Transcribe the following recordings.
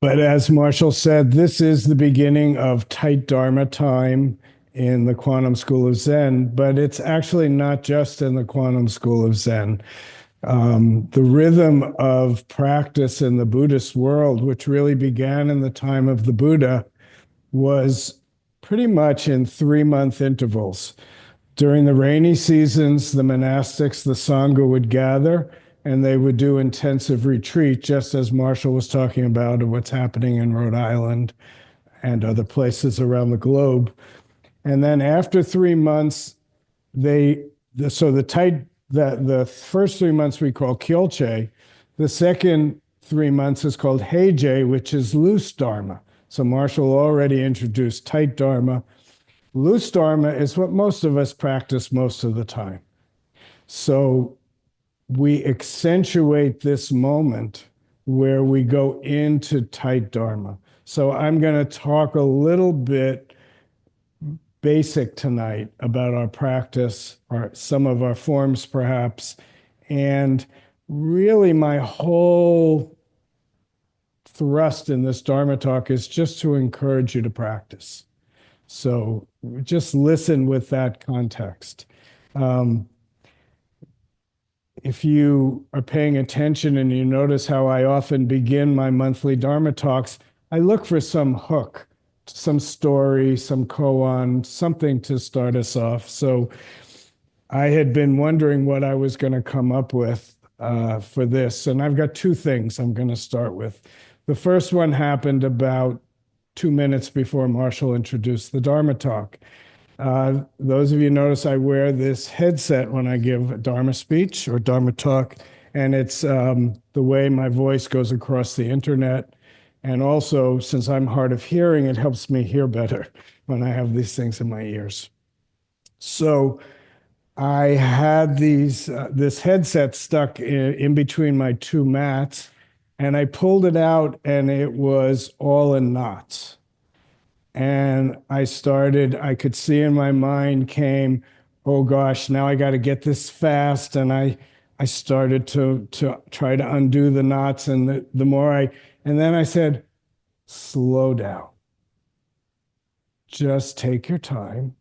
But as Marshall said, this is the beginning of tight Dharma time in the Quantum School of Zen, but it's actually not just in the Quantum School of Zen. The rhythm of practice in the Buddhist world, which really began in the time of the Buddha, was pretty much in 3-month intervals. During the rainy seasons, the monastics, the Sangha would gather and they would do intensive retreat, just as Marshall was talking about and what's happening in Rhode Island and other places around the globe. And then after 3 months, they so the first 3 months we call Kyolche. The second 3 months is called Heije, which is loose Dharma. So Marshall already introduced tight Dharma. Loose Dharma is what most of us practice most of the time. So we accentuate this moment where we go into tight Dharma. So I'm going to talk a little bit basic tonight about our practice, or some of our forms perhaps. And really, my whole thrust in this Dharma talk is just to encourage you to practice. So just listen with that context. If you are paying attention and you notice how I often begin my monthly Dharma talks, I look for some hook, some story, some koan, something to start us off. So I had been wondering what I was going to come up with for this. And I've got two things I'm going to start with. The first one happened about 2 minutes before Marshall introduced the Dharma talk. Those of you notice I wear this headset when I give a Dharma speech or Dharma talk, and it's the way my voice goes across the internet. And also, since I'm hard of hearing, it helps me hear better when I have these things in my ears. So I had this headset stuck in between my two mats, and I pulled it out, and it was all in knots. And I could see in my mind came, oh gosh, now I got to get this fast. And I started to try to undo the knots. And and then I said, slow down, just take your time.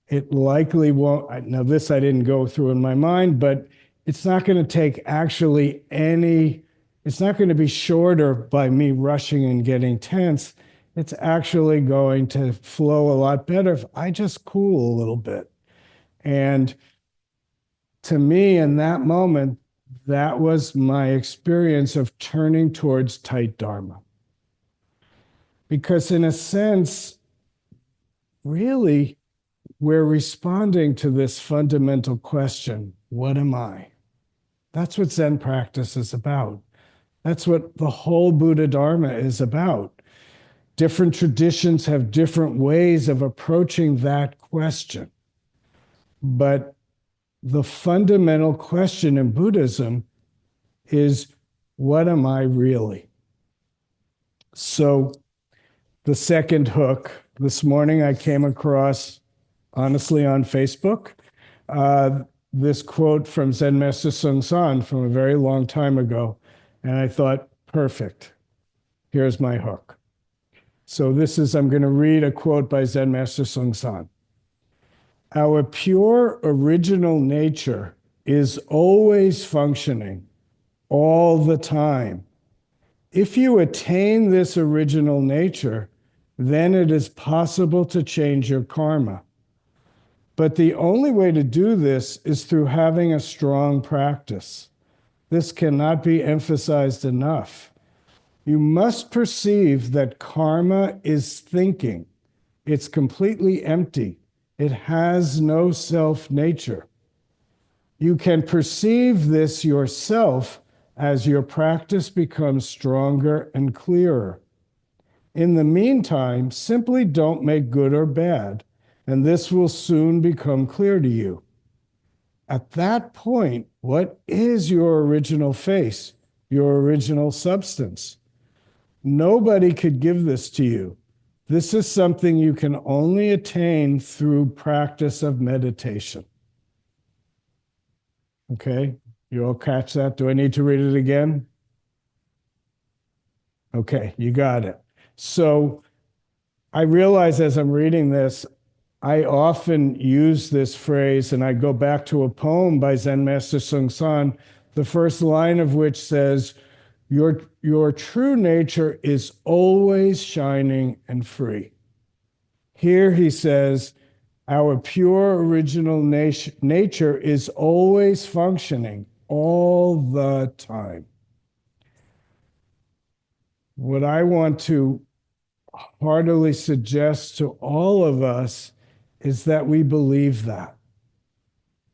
It likely won't, now this I didn't go through in my mind, but it's not going to take actually it's not going to be shorter by me rushing and getting tense. It's actually going to flow a lot better if I just cool a little bit. And to me, in that moment, that was my experience of turning towards tight Dharma. Because in a sense, really, we're responding to this fundamental question, what am I? That's what Zen practice is about. That's what the whole Buddha Dharma is about. Different traditions have different ways of approaching that question. But the fundamental question in Buddhism is, what am I really? So the second hook, this morning I came across, honestly, on Facebook, this quote from Zen Master Sung San from a very long time ago. And I thought, perfect. Here's my hook. So I'm going to read a quote by Zen Master Sung San. Our pure original nature is always functioning, all the time. If you attain this original nature, then it is possible to change your karma. But the only way to do this is through having a strong practice. This cannot be emphasized enough. You must perceive that karma is thinking. It's completely empty. It has no self-nature. You can perceive this yourself as your practice becomes stronger and clearer. In the meantime, simply don't make good or bad, and this will soon become clear to you. At that point, what is your original face, your original substance? Nobody could give this to you. This is something you can only attain through practice of meditation. Okay, you all catch that? Do I need to read it again? Okay, you got it. So I realize as I'm reading this, I often use this phrase, and I go back to a poem by Zen Master Sung San, the first line of which says, your true nature is always shining and free. Here he says, our pure original nature is always functioning all the time. What I want to heartily suggest to all of us is that we believe that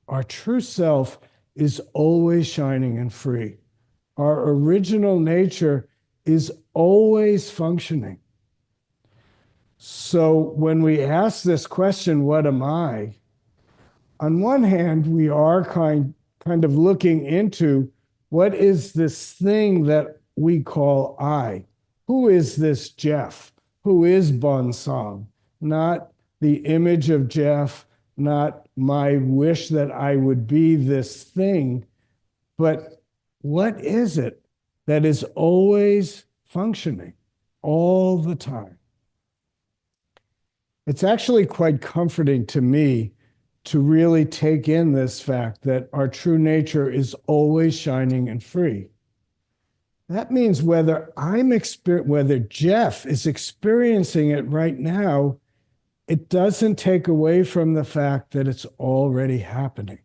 our true self is always shining and free. Our original nature is always functioning. So when we ask this question, what am I? On one hand, we are kind of looking into what is this thing that we call I? Who is this Jeff? Who is Bon Song? Not the image of Jeff, not my wish that I would be this thing, but what is it that is always functioning all the time? It's actually quite comforting to me to really take in this fact that our true nature is always shining and free. That means whether whether Jeff is experiencing it right now, it doesn't take away from the fact that it's already happening.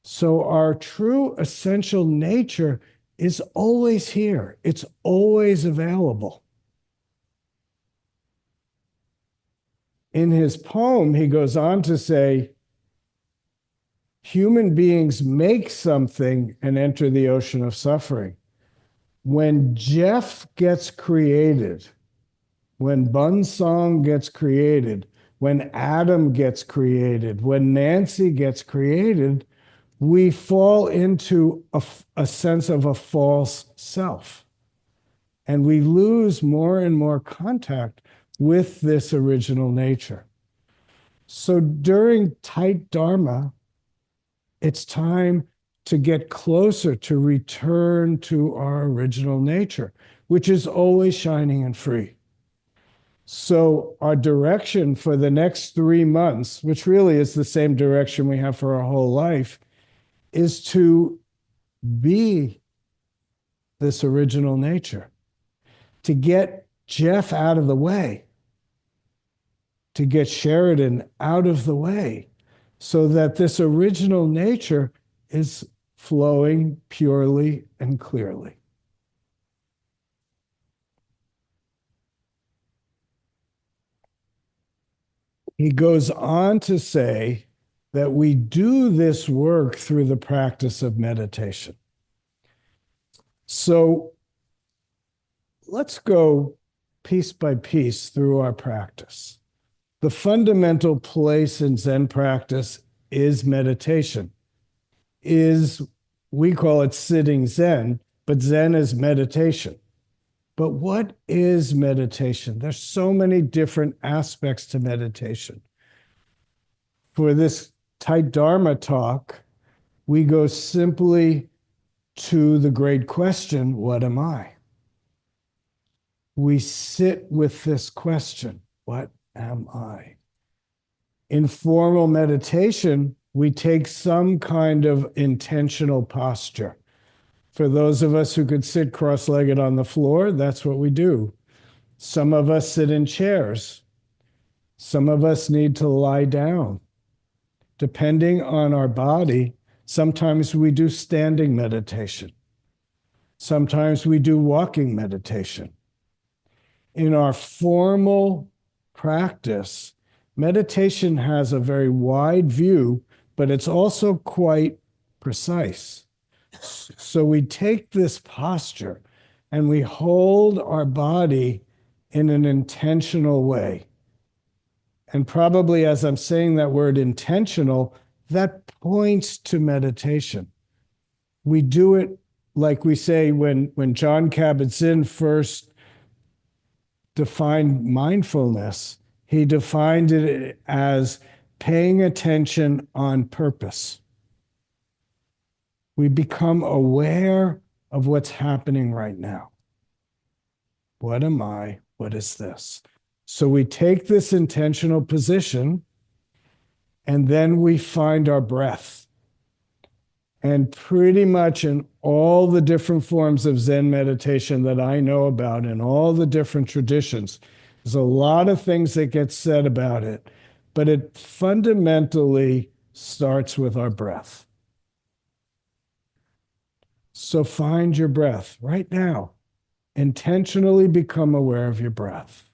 So our true essential nature is always here. It's always available. In his poem, he goes on to say, human beings make something and enter the ocean of suffering. When Jeff gets created, when Bun Song gets created, when Adam gets created, when Nancy gets created, we fall into a sense of a false self. And we lose more and more contact with this original nature. So during tight Dharma, it's time to get closer, to return to our original nature, which is always shining and free. So our direction for the next 3 months, which really is the same direction we have for our whole life, is to be this original nature, to get Jeff out of the way, to get Sheridan out of the way, so that this original nature is flowing purely and clearly. He goes on to say that we do this work through the practice of meditation. So let's go piece by piece through our practice. The fundamental place in Zen practice is meditation. We call it sitting Zen, but Zen is meditation. But what is meditation? There's so many different aspects to meditation. For this tight Dharma talk, we go simply to the great question, what am I? We sit with this question, what am I? In formal meditation, we take some kind of intentional posture. For those of us who could sit cross-legged on the floor, that's what we do. Some of us sit in chairs. Some of us need to lie down. Depending on our body, sometimes we do standing meditation. Sometimes we do walking meditation. In our formal practice, meditation has a very wide view, but it's also quite precise. So we take this posture and we hold our body in an intentional way. And probably as I'm saying that word intentional, that points to meditation. We do it like we say when John Kabat-Zinn first defined mindfulness, he defined it as paying attention on purpose. We become aware of what's happening right now. What am I? What is this? So we take this intentional position and then we find our breath. And pretty much in all the different forms of Zen meditation that I know about, in all the different traditions, there's a lot of things that get said about it, but it fundamentally starts with our breath. So find your breath right now. Intentionally become aware of your breath.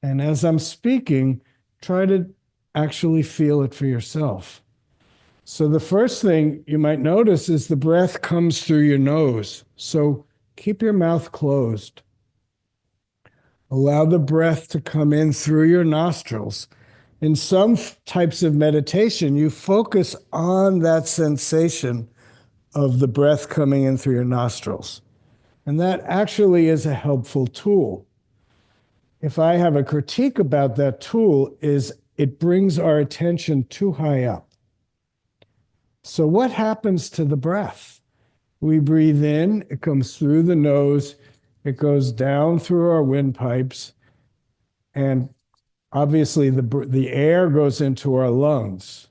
And as I'm speaking, try to actually feel it for yourself. So the first thing you might notice is the breath comes through your nose. So keep your mouth closed. Allow the breath to come in through your nostrils. In some types of meditation, you focus on that sensation of the breath coming in through your nostrils. And that actually is a helpful tool. If I have a critique about that tool, is it brings our attention too high up. So what happens to the breath? We breathe in, it comes through the nose, it goes down through our windpipes, and obviously the air goes into our lungs.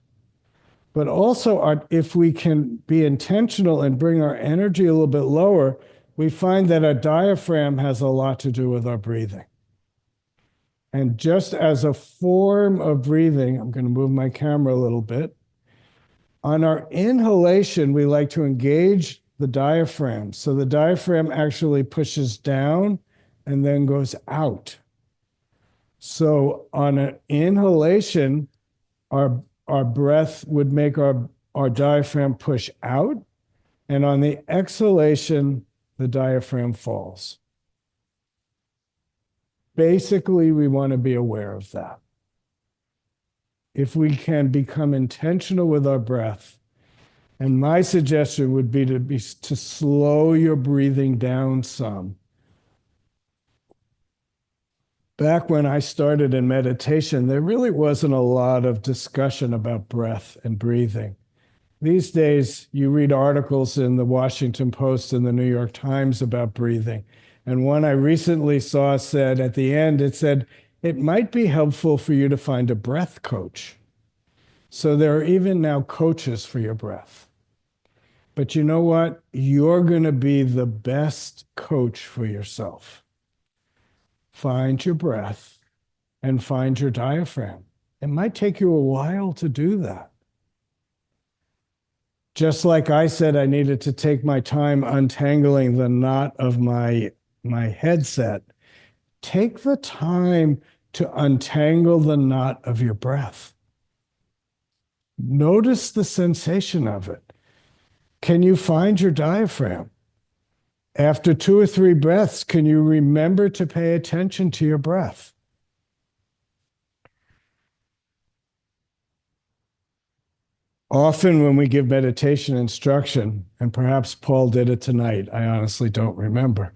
But also, if we can be intentional and bring our energy a little bit lower, we find that our diaphragm has a lot to do with our breathing. And just as a form of breathing, I'm going to move my camera a little bit. On our inhalation, we like to engage the diaphragm. So the diaphragm actually pushes down and then goes out. So on an inhalation, our breath would make our diaphragm push out. And on the exhalation, the diaphragm falls. Basically, we want to be aware of that. If we can become intentional with our breath, and my suggestion would be to slow your breathing down some. Back when I started in meditation, there really wasn't a lot of discussion about breath and breathing. These days, you read articles in the Washington Post and the New York Times about breathing. And one I recently saw said at the end, it said, it might be helpful for you to find a breath coach. So there are even now coaches for your breath. But you know what? You're going to be the best coach for yourself. Find your breath and find your diaphragm. It might take you a while to do that. Just like I said, I needed to take my time untangling the knot of my headset. Take the time to untangle the knot of your breath. Notice the sensation of it. Can you find your diaphragm? After 2 or 3 breaths, can you remember to pay attention to your breath? Often when we give meditation instruction, and perhaps Paul did it tonight, I honestly don't remember,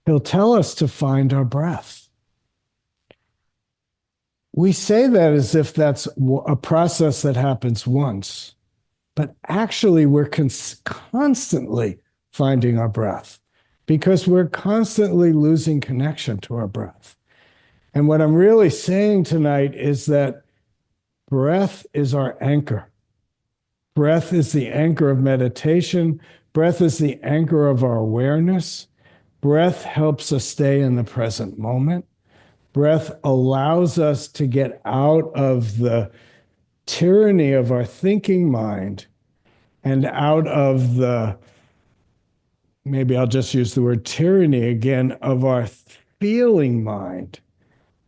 he'll tell us to find our breath. We say that as if that's a process that happens once, but actually we're constantly finding our breath because we're constantly losing connection to our breath. And what I'm really saying tonight is that breath is our anchor. Breath is the anchor of meditation. Breath is the anchor of our awareness. Breath helps us stay in the present moment. Breath allows us to get out of the tyranny of our thinking mind and out of the, maybe I'll just use the word tyranny again, of our feeling mind,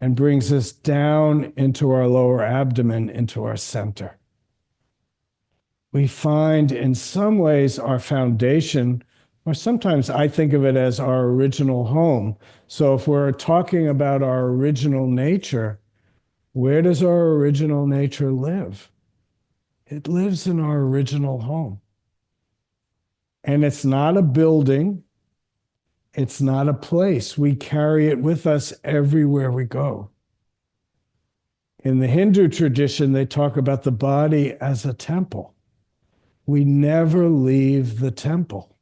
and brings us down into our lower abdomen, into our center. We find in some ways our foundation, or sometimes I think of it as our original home. So if we're talking about our original nature, where does our original nature live? It lives in our original home. And it's not a building. It's not a place. We carry it with us everywhere we go. In the Hindu tradition, they talk about the body as a temple. We never leave the temple.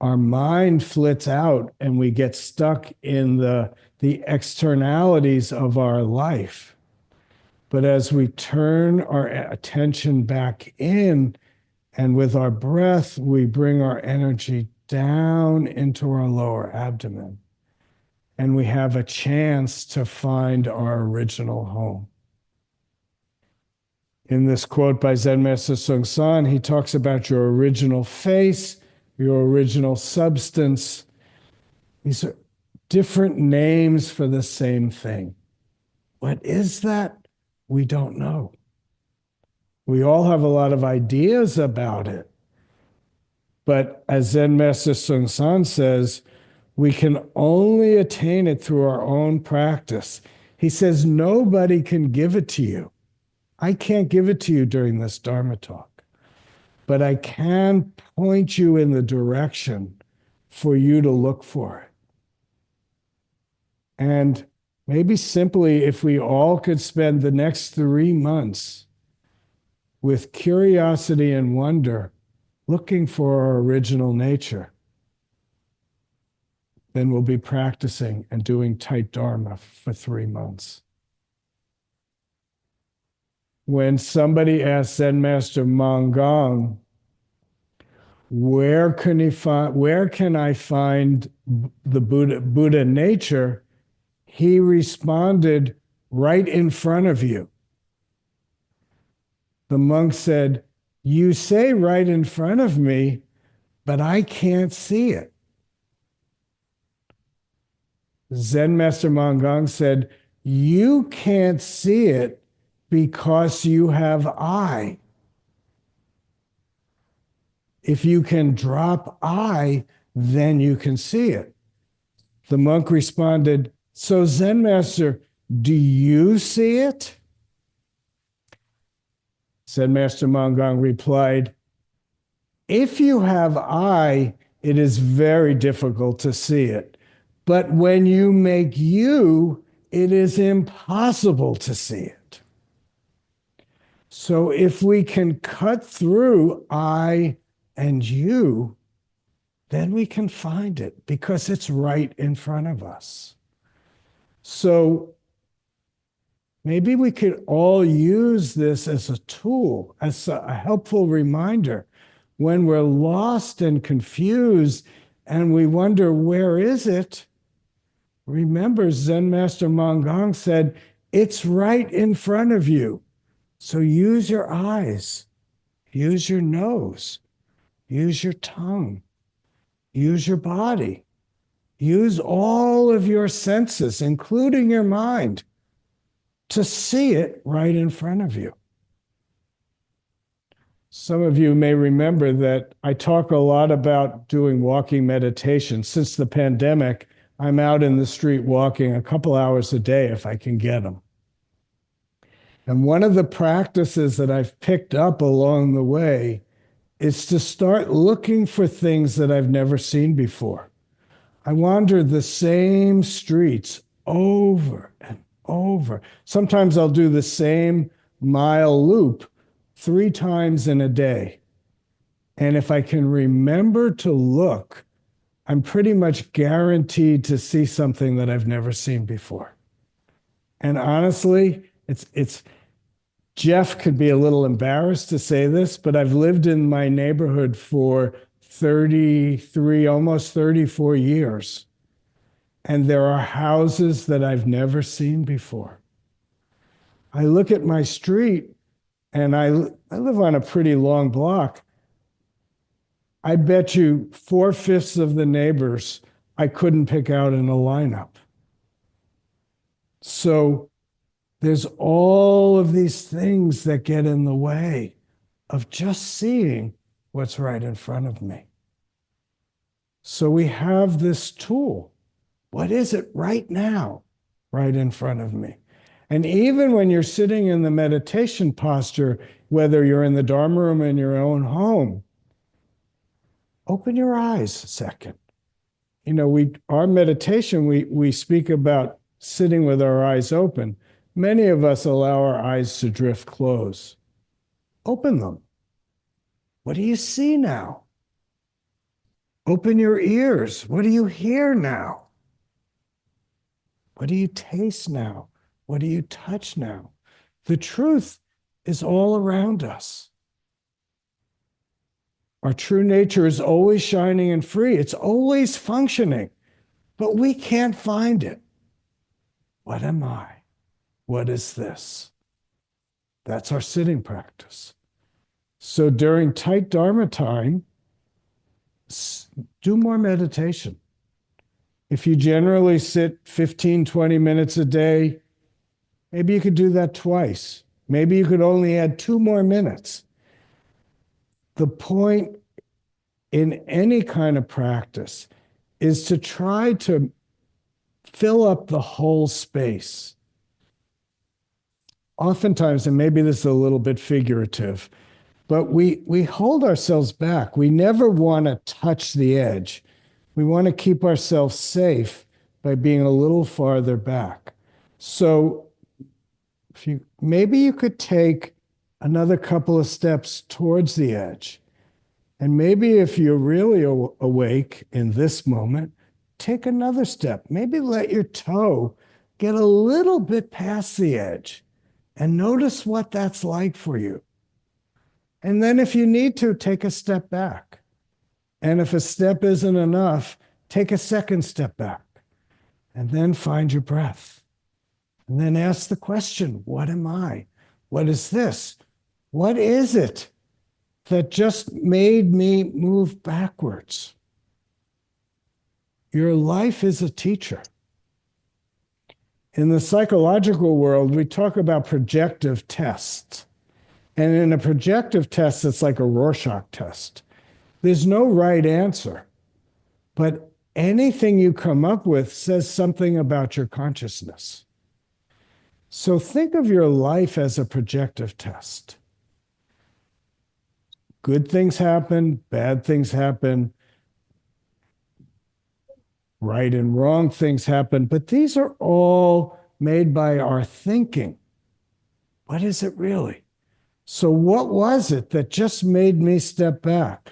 our mind flits out and we get stuck in the externalities of our life. But as we turn our attention back in, and with our breath, we bring our energy down into our lower abdomen, and we have a chance to find our original home. In this quote by Zen Master Sung San, he talks about your original face, your original substance. These are different names for the same thing. What is that? We don't know. We all have a lot of ideas about it. But as Zen Master Sung San says, we can only attain it through our own practice. He says, nobody can give it to you. I can't give it to you during this Dharma talk, but I can point you in the direction for you to look for it. And maybe simply, if we all could spend the next 3 months with curiosity and wonder, looking for our original nature, then we'll be practicing and doing tight Dharma for 3 months. When somebody asked Zen Master Mangang, where can I find the Buddha nature? He responded, right in front of you. The monk said, you say right in front of me, but I can't see it. Zen Master Mangang said, you can't see it because you have I. If you can drop I, then you can see it. The monk responded, so Zen Master, do you see it? Zen Master Mangang replied, if you have I, it is very difficult to see it. But when you make you, it is impossible to see it. So if we can cut through I and you, then we can find it because it's right in front of us. So maybe we could all use this as a tool, as a helpful reminder when we're lost and confused and we wonder, where is it? Remember, Zen Master Mangang said, it's right in front of you. So use your eyes, use your nose, use your tongue, use your body, use all of your senses, including your mind, to see it right in front of you. Some of you may remember that I talk a lot about doing walking meditation. Since the pandemic, I'm out in the street walking a couple hours a day if I can get them. And one of the practices that I've picked up along the way is to start looking for things that I've never seen before. I wander the same streets over and over. Sometimes I'll do the same mile loop 3 times in a day. And if I can remember to look, I'm pretty much guaranteed to see something that I've never seen before. And honestly, it's Jeff could be a little embarrassed to say this, but I've lived in my neighborhood for 33, almost 34 years. And there are houses that I've never seen before. I look at my street, and I live on a pretty long block. I bet you 4/5 of the neighbors I couldn't pick out in a lineup. So there's all of these things that get in the way of just seeing what's right in front of me. So we have this tool. What is it right now, right in front of me? And even when you're sitting in the meditation posture, whether you're in the Dharma room in your own home, open your eyes a second. You know, our meditation, we speak about sitting with our eyes open. Many of us allow our eyes to drift closed. Open them. What do you see now? Open your ears. What do you hear now? What do you taste now? What do you touch now? The truth is all around us. Our true nature is always shining and free. It's always functioning, but we can't find it. What am I? What is this? That's our sitting practice. So during tight Dharma time, do more meditation. If you generally sit 15, 20 minutes a day, maybe you could do that twice. Maybe you could only add 2 more minutes. The point in any kind of practice is to try to fill up the whole space. Oftentimes, and maybe this is a little bit figurative, but we hold ourselves back. We never want to touch the edge. We want to keep ourselves safe by being a little farther back. So maybe you could take another couple of steps towards the edge. And maybe if you're really awake in this moment, take another step. Maybe let your toe get a little bit past the edge and notice what that's like for you. And then if you need to, take a step back. And if a step isn't enough, take a second step back. And then find your breath. And then ask the question, what am I? What is this? What is it that just made me move backwards? Your life is a teacher. In the psychological world, we talk about projective tests. And in a projective test, it's like a Rorschach test. There's no right answer, but anything you come up with says something about your consciousness. So think of your life as a projective test. Good things happen, bad things happen, right and wrong things happen, but these are all made by our thinking. What is it really? So what was it that just made me step back?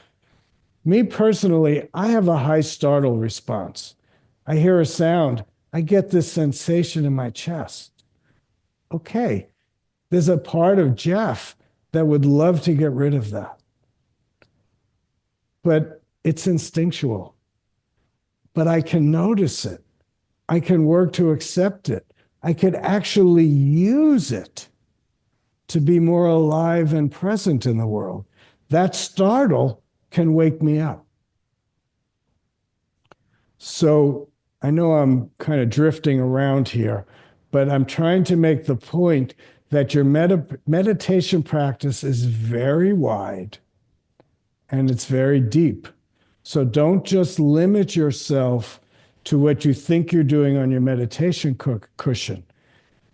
Me personally, I have a high startle response. I hear a sound, I get this sensation in my chest. Okay, there's a part of Jeff that would love to get rid of that. But it's instinctual. But I can notice it. I can work to accept it. I could actually use it to be more alive and present in the world. That startle can wake me up. So I know I'm kind of drifting around here, but I'm trying to make the point that your meditation practice is very wide and it's very deep. So don't just limit yourself to what you think you're doing on your meditation cushion.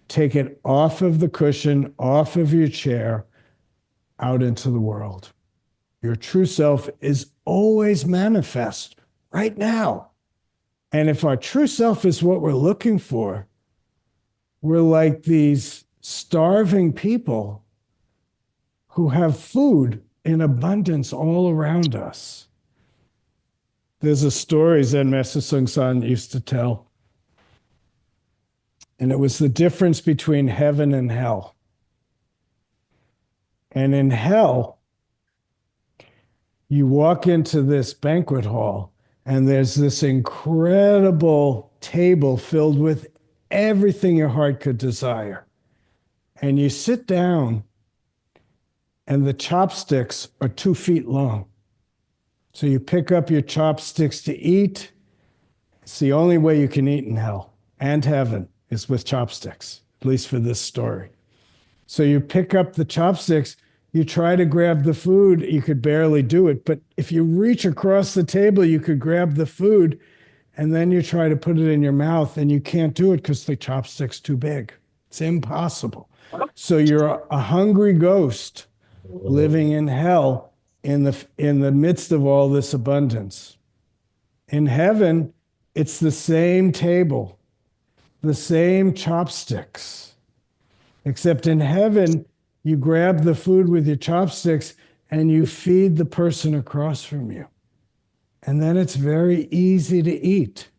Take it off of the cushion, off of your chair, out into the world. Your true self is always manifest right now. And if our true self is what we're looking for, we're like these starving people who have food in abundance all around us. There's a story Zen Master Seung Sahn used to tell, and it was the difference between heaven and hell. And in hell, you walk into this banquet hall, and there's this incredible table filled with everything your heart could desire. And you sit down, and the chopsticks are 2 feet long. So you pick up your chopsticks to eat. It's the only way you can eat in hell and heaven is with chopsticks, at least for this story. So you pick up the chopsticks, you try to grab the food, you could barely do it. But if you reach across the table, you could grab the food, and then you try to put it in your mouth, and you can't do it because the chopstick's too big. It's impossible. So you're a hungry ghost living in hell in the midst of all this abundance. In heaven, it's the same table, the same chopsticks, except in heaven, you grab the food with your chopsticks and you feed the person across from you. And then it's very easy to eat.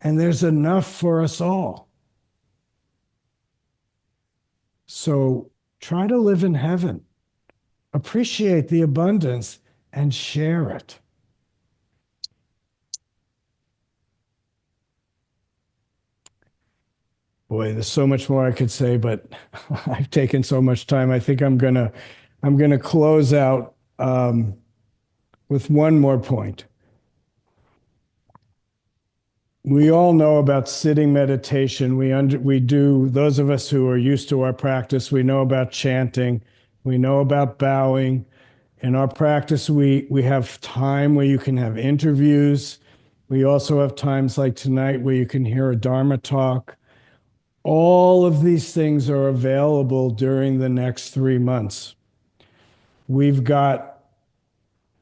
And there's enough for us all. So try to live in heaven, appreciate the abundance, and share it. Boy, there's so much more I could say, but I've taken so much time. I think I'm gonna close out with one more point. We all know about sitting meditation. We do, those of us who are used to our practice, we know about chanting, we know about bowing. In our practice, we have time where you can have interviews. We also have times like tonight where you can hear a Dharma talk. All of these things are available during the next 3 months. We've got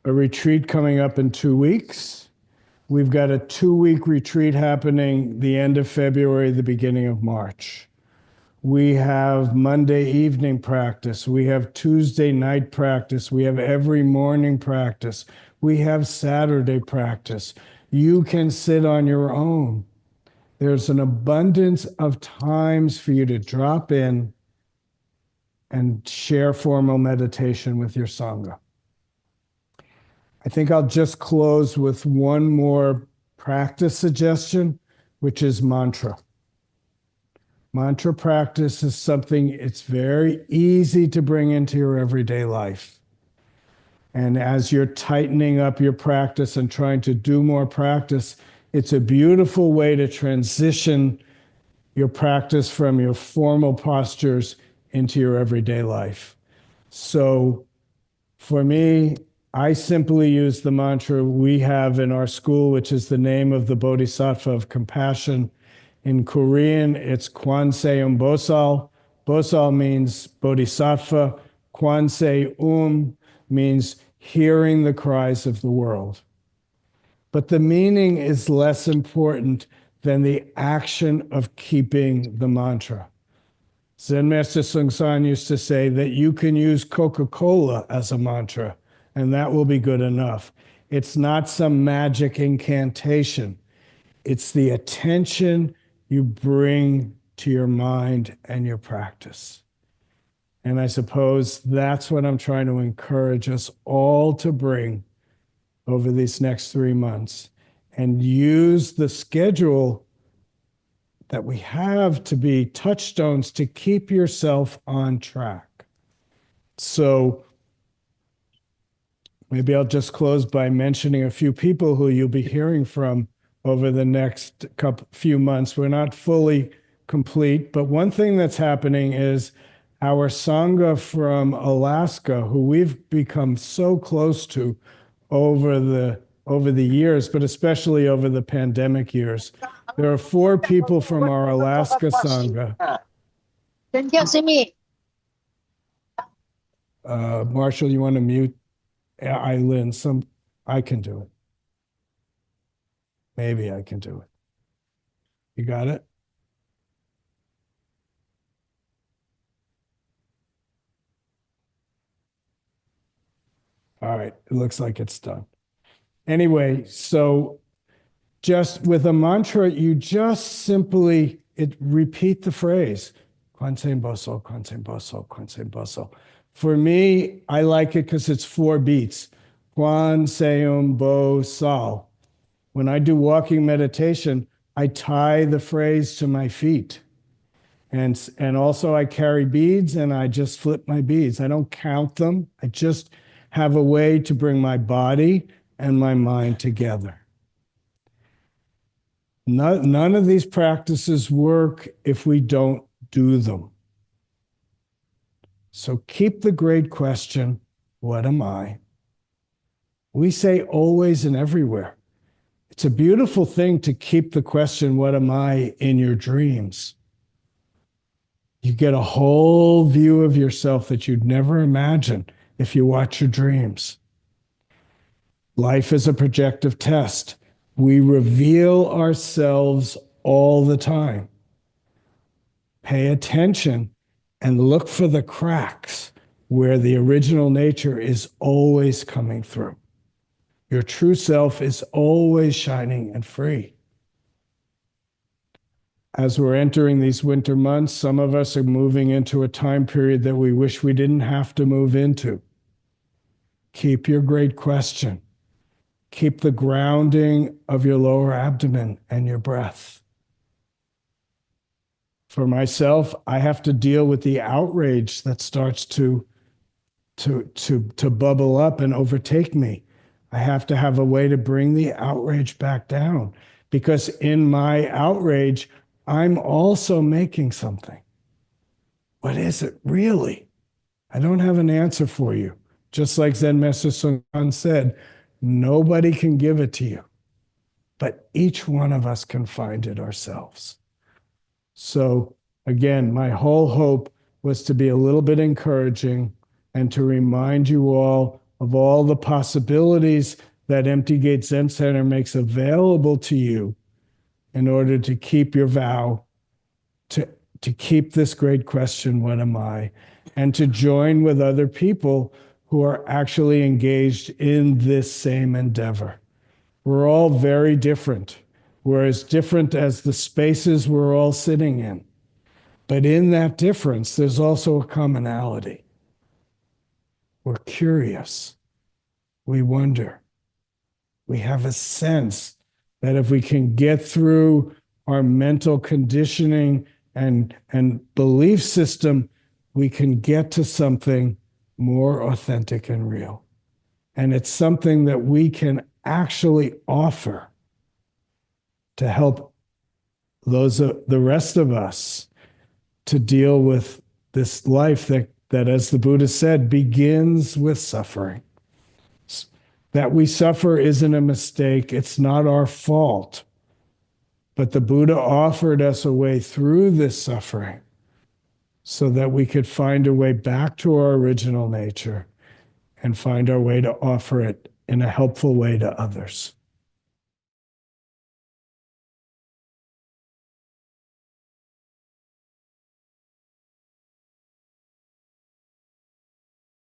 a retreat coming up in 2 weeks. We've got a 2 week retreat happening the end of February, the beginning of March. We have Monday evening practice. We have Tuesday night practice. We have every morning practice. We have Saturday practice. You can sit on your own. There's an abundance of times for you to drop in and share formal meditation with your Sangha. I think I'll just close with one more practice suggestion, which is mantra. Mantra practice is something it's very easy to bring into your everyday life. And as you're tightening up your practice and trying to do more practice, it's a beautiful way to transition your practice from your formal postures into your everyday life. So for me, I simply use the mantra we have in our school, which is the name of the Bodhisattva of compassion. In Korean, it's Kwanseum Bosal. Bosal means Bodhisattva. Kwanseum means hearing the cries of the world. But the meaning is less important than the action of keeping the mantra. Zen Master Seung Sahn used to say that you can use Coca-Cola as a mantra, and that will be good enough. It's not some magic incantation. It's the attention you bring to your mind and your practice. And I suppose that's what I'm trying to encourage us all to bring over these next 3 months, and use the schedule that we have to be touchstones to keep yourself on track. So maybe I'll just close by mentioning a few people who you'll be hearing from over the next few months. We're not fully complete, but one thing that's happening is our Sangha from Alaska, who we've become so close to over the years, but especially over the pandemic years. There are 4 people from our Alaska Sangha. Marshall, you want to mute Eileen? I can do it. Maybe I can do it. You got it? All right, it looks like it's done. Anyway, so just with a mantra, you just simply repeat the phrase, Kwanseum Boso, Kwanseum Boso, Kwanseum Boso. For me, I like it because it's 4 beats. Kwanseum Boso. When I do walking meditation, I tie the phrase to my feet. And also I carry beads and I just flip my beads. I don't count them. I just have a way to bring my body and my mind together. None of these practices work if we don't do them. So keep the great question, what am I? We say always and everywhere. It's a beautiful thing to keep the question, what am I, in your dreams. You get a whole view of yourself that you'd never imagine if you watch your dreams. Life is a projective test. We reveal ourselves all the time. Pay attention and look for the cracks where the original nature is always coming through. Your true self is always shining and free. As we're entering these winter months, some of us are moving into a time period that we wish we didn't have to move into. Keep your great question. Keep the grounding of your lower abdomen and your breath. For myself, I have to deal with the outrage that starts to bubble up and overtake me. I have to have a way to bring the outrage back down, because in my outrage, I'm also making something. What is it really? I don't have an answer for you. Just like Zen Master Sun said, nobody can give it to you, but each one of us can find it ourselves. So again, my whole hope was to be a little bit encouraging and to remind you all of the possibilities that Empty Gate Zen Center makes available to you in order to keep your vow, to keep this great question, what am I? And to join with other people who are actually engaged in this same endeavor. We're all very different. We're as different as the spaces we're all sitting in. But in that difference, there's also a commonality. We're curious. We wonder. We have a sense that if we can get through our mental conditioning and belief system, we can get to something more authentic and real. And it's something that we can actually offer to help the rest of us to deal with this life that, as the Buddha said, begins with suffering. That we suffer isn't a mistake. It's not our fault. But the Buddha offered us a way through this suffering so that we could find a way back to our original nature and find our way to offer it in a helpful way to others.